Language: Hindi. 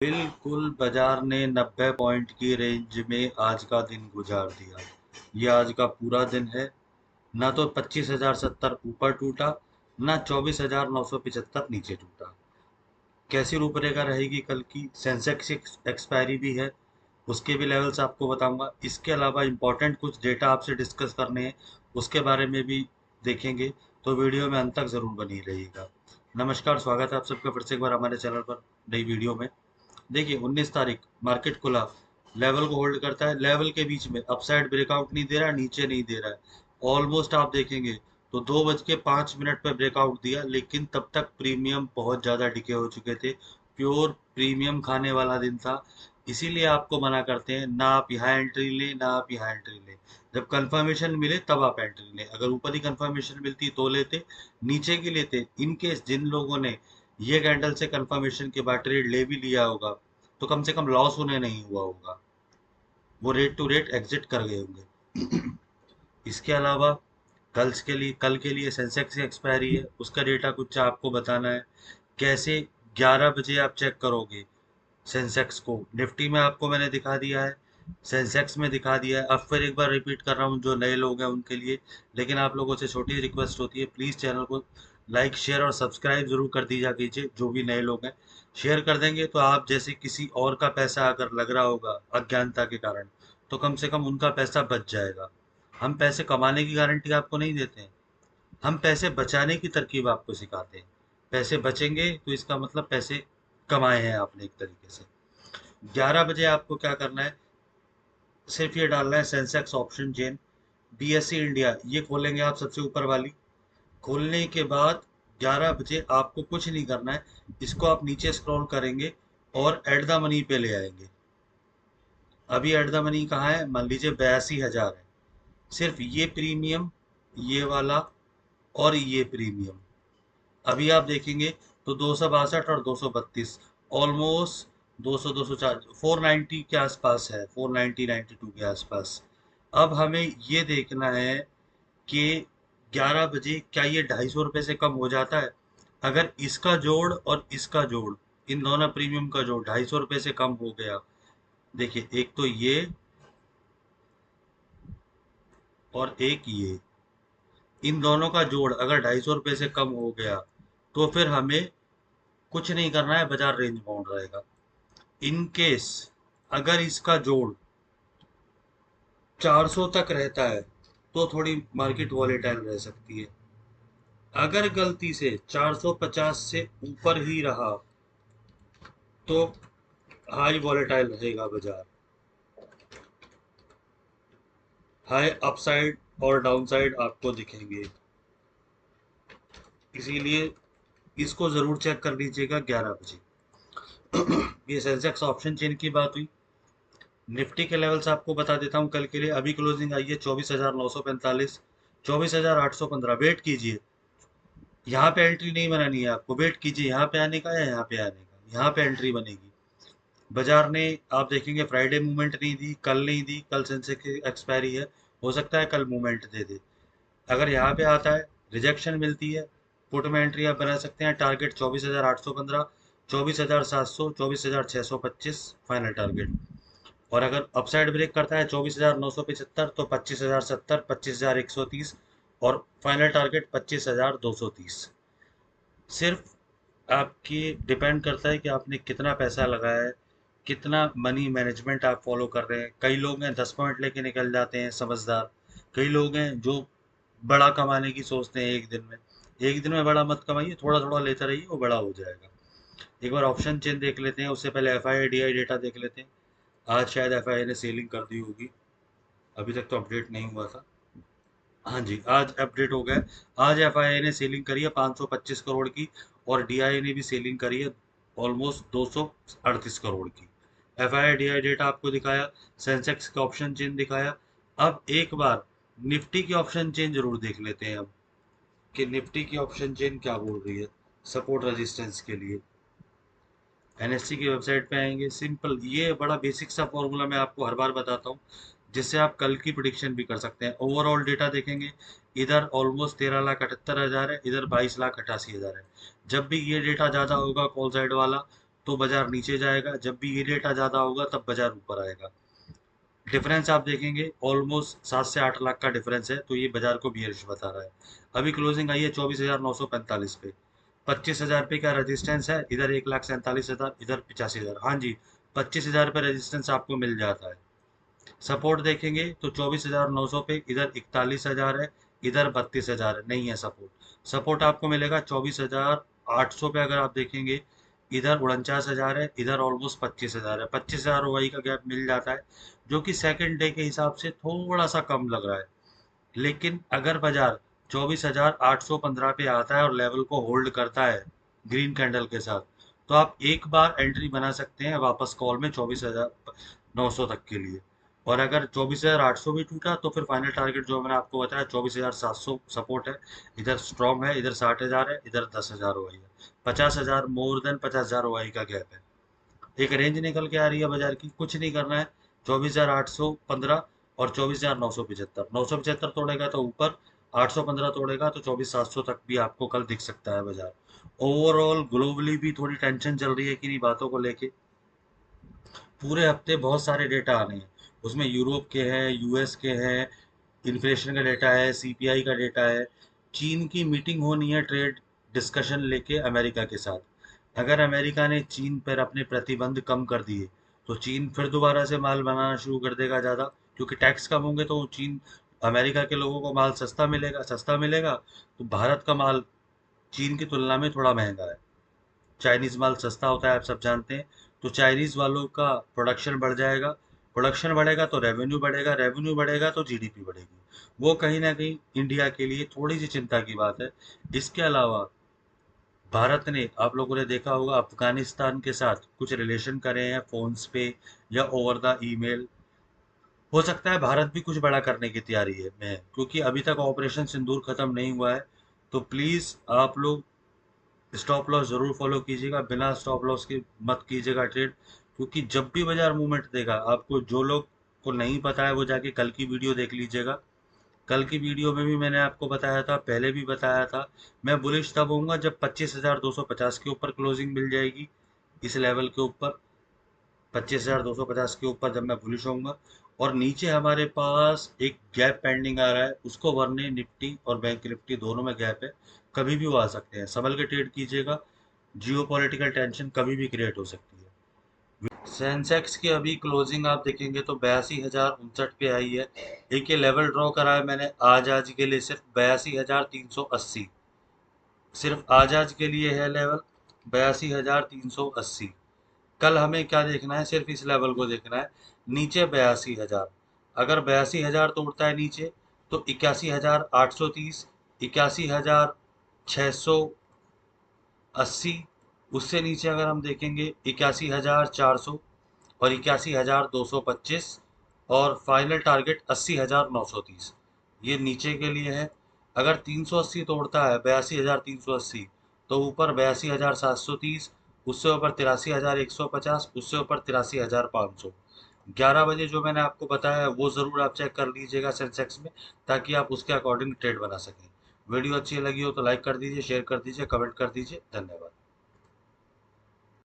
बिल्कुल बाजार ने 90 पॉइंट की रेंज में आज का दिन गुजार दिया। ये आज का पूरा दिन है। ना तो 25,070 ऊपर टूटा, ना 24,975 नीचे टूटा। कैसी रूपरेखा रहेगी कल की? सेंसेक्स एक्सपायरी भी है, उसके भी लेवल्स आपको बताऊंगा। इसके अलावा इंपॉर्टेंट कुछ डेटा आपसे डिस्कस करने हैं, उसके बारे में भी देखेंगे। तो वीडियो में अंत तक जरूर बनी रहिएगा। नमस्कार, स्वागत है आप सबका फिर से एक बार हमारे चैनल पर नई वीडियो में। देखिए 19 तारीख मार्केट खुला, लेवल को होल्ड करता है, लेवल के बीच में अपसाइड ब्रेकआउट नहीं दे रहा, नीचे नहीं दे रहा है। ऑलमोस्ट आप देखेंगे तो 2:05 पे ब्रेकआउट दिया, लेकिन तब तक प्रीमियम बहुत ज़्यादा डिके हो चुके थे। प्योर प्रीमियम खाने वाला दिन था। इसीलिए आपको मना करते हैं, ना आप यहाँ एंट्री लें, ना आप यहाँ एंट्री लें। जब कंफर्मेशन मिले तब आप एंट्री लें। अगर ऊपर ही कंफर्मेशन मिलती तो लेते, नीचे की लेते। इनकेस जिन लोगों ने ये कैंडल से कंफर्मेशन के बाद ट्रेड ले भी लिया होगा, तो कम से कम लॉस उन्हें नहीं हुआ होगा, वो रेट टू रेट एग्जिट कर गए होंगे। इसके अलावा कल के लिए सेंसेक्स की एक्सपायरी है, उसका डेटा कुछ आपको बताना है। कैसे 11 बजे आप चेक करोगे सेंसेक्स को? निफ्टी में आपको मैंने दिखा दिया है, सेंसेक्स में दिखा दिया है। अब फिर एक बार रिपीट कर रहा हूँ जो नए लोग हैं उनके लिए। लेकिन आप लोगों से छोटी रिक्वेस्ट होती है, प्लीज़ चैनल को लाइक शेयर और सब्सक्राइब जरूर कर दीजिए कीजिए। जो भी नए लोग हैं शेयर कर देंगे तो आप जैसे किसी और का पैसा अगर लग रहा होगा अज्ञानता के कारण, तो कम से कम उनका पैसा बच जाएगा। हम पैसे कमाने की गारंटी आपको नहीं देते हैं, हम पैसे बचाने की तरकीब आपको सिखाते हैं। पैसे बचेंगे तो इसका मतलब पैसे कमाए हैं आपने एक तरीके से। 11 बजे आपको क्या करना है, सिर्फ ये डालना है Sensex option chain BSc India, ये खोलेंगे आप सबसे ऊपर वाली। खोलने के बाद 11 बजे आपको कुछ नहीं करना है, इसको आप नीचे स्क्रॉल करेंगे और एट द मनी पे ले आएंगे। अभी एट द मनी कहाँ है? मान लीजिए 82,000 है। सिर्फ ये प्रीमियम, ये वाला और ये प्रीमियम अभी आप देखेंगे तो 262 और 232, ऑलमोस्ट 200 204 490 के आसपास है, 490 92 के आसपास। अब हमें ये देखना है कि 11 बजे क्या ये 250 रुपये से कम हो जाता है? अगर इसका जोड़ और इसका जोड़, इन दोनों प्रीमियम का जोड़ 250 रुपये से कम हो गया, देखिए एक तो ये और एक ये, इन दोनों का जोड़ अगर 250 रुपये से कम हो गया, तो फिर हमें कुछ नहीं करना है, बाजार रेंज बाउंड रहेगा। इन केस अगर इसका जोड़ 400 तक रहता है तो थोड़ी मार्केट वॉलेटाइल रह सकती है। अगर गलती से 450 से ऊपर ही रहा तो हाई वॉलेटाइल रहेगा बाजार। हाई अपसाइड और डाउनसाइड आपको दिखेंगे, इसीलिए इसको जरूर चेक कर लीजिएगा 11 बजे। ये सेंसेक्स ऑप्शन चेन की बात हुई। निफ्टी के लेवल्स आपको बता देता हूँ कल के लिए। अभी क्लोजिंग आई है 24,945, 24,815। वेट कीजिए, यहाँ पे एंट्री नहीं बनानी है आपको, वेट कीजिए यहाँ पे आने का या यहाँ पे आने का, यहाँ पे एंट्री बनेगी। बाजार ने आप देखेंगे फ्राइडे मूवमेंट नहीं दी, कल नहीं दी, कल सेंसेक्स की एक्सपायरी है, हो सकता है कल मूवमेंट दे दे। अगर यहाँ पे आता है, रिजेक्शन मिलती है, पुट में एंट्री आप बना सकते हैं। Target 24,815, 24,700, 24,625 final target. और अगर अपसाइड ब्रेक करता है 24,975 तो 25,070, 25,130 और फाइनल टारगेट 25,230। सिर्फ आपकी डिपेंड करता है कि आपने कितना पैसा लगाया है, कितना मनी मैनेजमेंट आप फॉलो कर रहे हैं। कई लोग हैं 10 पॉइंट लेके निकल जाते हैं समझदार, कई लोग हैं जो बड़ा कमाने की सोचते हैं एक दिन में। एक दिन में बड़ा मत कमाइए, थोड़ा थोड़ा लेते रहिए, वो बड़ा हो जाएगा। एक बार ऑप्शन चेन देख लेते हैं, उससे पहले F I D I data देख लेते हैं। आज शायद एफ आई ने सेलिंग कर दी होगी, अभी तक तो अपडेट नहीं हुआ था। हाँ जी, आज अपडेट हो गया। आज एफआईआई ने सेलिंग करी है 525 करोड़ की, और डीआई ने भी सेलिंग करी है ऑलमोस्ट 238 करोड़ की। एफआईआई डीआई डेटा आपको दिखाया, सेंसेक्स का ऑप्शन चेन दिखाया। अब एक बार निफ्टी की ऑप्शन चेन जरूर देख लेते हैं अब, कि निफ्टी की ऑप्शन चेन क्या बोल रही है सपोर्ट रेजिस्टेंस के लिए। एनएससी की वेबसाइट पे आएंगे, सिंपल, ये बड़ा बेसिक सा फॉर्मूला मैं आपको हर बार बताता हूँ, जिससे आप कल की प्रिडिक्शन भी कर सकते हैं। ओवरऑल डेटा देखेंगे, इधर ऑलमोस्ट 13,78,000 है, इधर 22,88,000 है। जब भी ये डेटा ज़्यादा होगा कॉल साइड वाला, तो बाजार नीचे जाएगा, जब भी ये डेटा ज़्यादा होगा तब बाजार ऊपर आएगा। डिफरेंस आप देखेंगे ऑलमोस्ट 7 से 8 लाख का डिफरेंस है, तो ये बाजार को बियरिश बता रहा है। अभी क्लोजिंग आई है 24,945 पे। 25,000 पे क्या रेजिस्टेंस है, इधर 1,47,000, इधर 85,000। हाँ जी, 25,000 पे रेजिस्टेंस आपको मिल जाता है। सपोर्ट देखेंगे तो 24,900 पे, इधर 41,000 है, इधर 32,000 है, नहीं है सपोर्ट। सपोर्ट आपको मिलेगा 24,800 पे। अगर आप देखेंगे इधर 49,000 है, इधर ऑलमोस्ट 25,000 है। 25,000 ओवाई का गैप मिल जाता है, जो कि सेकंड डे के हिसाब से थोड़ा सा कम लग रहा है। लेकिन अगर बाजार 24,815 पे आता है और लेवल को होल्ड करता है ग्रीन कैंडल के साथ, तो आप एक बार एंट्री बना सकते हैं वापस कॉल में 24,900 तक के लिए। और अगर 24,800 भी टूटा तो फिर फाइनल टारगेट जो मैंने आपको बताया 24,700 सपोर्ट है। इधर स्ट्रॉन्ग है, इधर 60,000 है, इधर 10,000 ओवाई है। 50,000 मोर देन 50,000 ओवाई का गैप है। एक रेंज निकल के आ रही है बाजार की, कुछ नहीं करना है। 24,815 और 24,975। 975 तोड़ेगा तो ऊपर, 815 तोड़ेगा तो 24,700 तक भी आपको कल दिख सकता है बाजार। ओवरऑल ग्लोबली भी थोड़ी टेंशन चल रही है कि नहीं बातों को लेके। पूरे हफ्ते बहुत सारे डेटा आने हैं, उसमें यूरोप के हैं, यूएस के हैं, इन्फ्लेशन का डेटा है, सीपीआई का डेटा है। चीन की मीटिंग होनी है ट्रेड डिस्कशन लेके अमेरिका के साथ। अगर अमेरिका ने चीन पर अपने प्रतिबंध कम कर दिए तो चीन फिर दोबारा से माल बनाना शुरू कर देगा ज़्यादा, क्योंकि टैक्स कम होंगे तो चीन, अमेरिका के लोगों को माल सस्ता मिलेगा। सस्ता मिलेगा तो भारत का माल चीन की तुलना में थोड़ा महंगा है। चाइनीज माल सस्ता होता है, आप सब जानते हैं। तो चाइनीज वालों का प्रोडक्शन बढ़ जाएगा। प्रोडक्शन बढ़ेगा तो रेवेन्यू बढ़ेगा, रेवेन्यू बढ़ेगा तो जीडीपी बढ़ेगी। वो कहीं ना कहीं इंडिया के लिए थोड़ी सी चिंता की बात है। इसके अलावा भारत ने, आप लोगों ने देखा होगा, अफगानिस्तान के साथ कुछ रिलेशन करे हैं फोन्स पे या ओवर द ईमेल। हो सकता है भारत भी कुछ बड़ा करने की तैयारी है में है, क्योंकि अभी तक ऑपरेशन सिंदूर खत्म नहीं हुआ है। तो प्लीज आप लोग स्टॉप लॉस जरूर फॉलो कीजिएगा, बिना स्टॉप लॉस के मत कीजिएगा ट्रेड। क्योंकि जब भी बाजार मूवमेंट देगा, आपको जो लोग को नहीं पता है वो जाके कल की वीडियो देख लीजिएगा। कल की वीडियो में भी मैंने आपको बताया था, पहले भी बताया था, मैं बुलिश तब होऊंगा जब 25,250 के ऊपर क्लोजिंग मिल जाएगी। इस लेवल के ऊपर 25,250 के ऊपर जब मैं बुलिश होऊंगा। और नीचे हमारे पास एक गैप पेंडिंग आ रहा है, उसको भरने निफ्टी और बैंक निफ्टी दोनों में गैप है। कभी भी वो आ सकते हैं, संभल के ट्रेड कीजिएगा। जियो पॉलिटिकल टेंशन कभी भी क्रिएट हो सकती है। सेंसेक्स की अभी क्लोजिंग आप देखेंगे तो 82,059 पे आई है। एक ये लेवल ड्रॉ करा है मैंने आज के लिए, सिर्फ 82,380। सिर्फ आज के लिए है लेवल 82,380। कल हमें क्या देखना है, सिर्फ इस लेवल को देखना है, नीचे 82,000। अगर 82,000 तोड़ता है नीचे तो 81,830, 81,680। उससे नीचे अगर हम देखेंगे 81,400 और 81,225। और फाइनल टारगेट 80,930। ये नीचे के लिए है। अगर 380 तोड़ता है 82,380, तो ऊपर 82,730, उससे ऊपर 83,150, उससे ऊपर 83,500। 11 बजे जो मैंने आपको बताया है वो ज़रूर आप चेक कर लीजिएगा सेंसेक्स में, ताकि आप उसके अकॉर्डिंग ट्रेड बना सकें। वीडियो अच्छी लगी हो तो लाइक कर दीजिए, शेयर कर दीजिए, कमेंट कर दीजिए। धन्यवाद।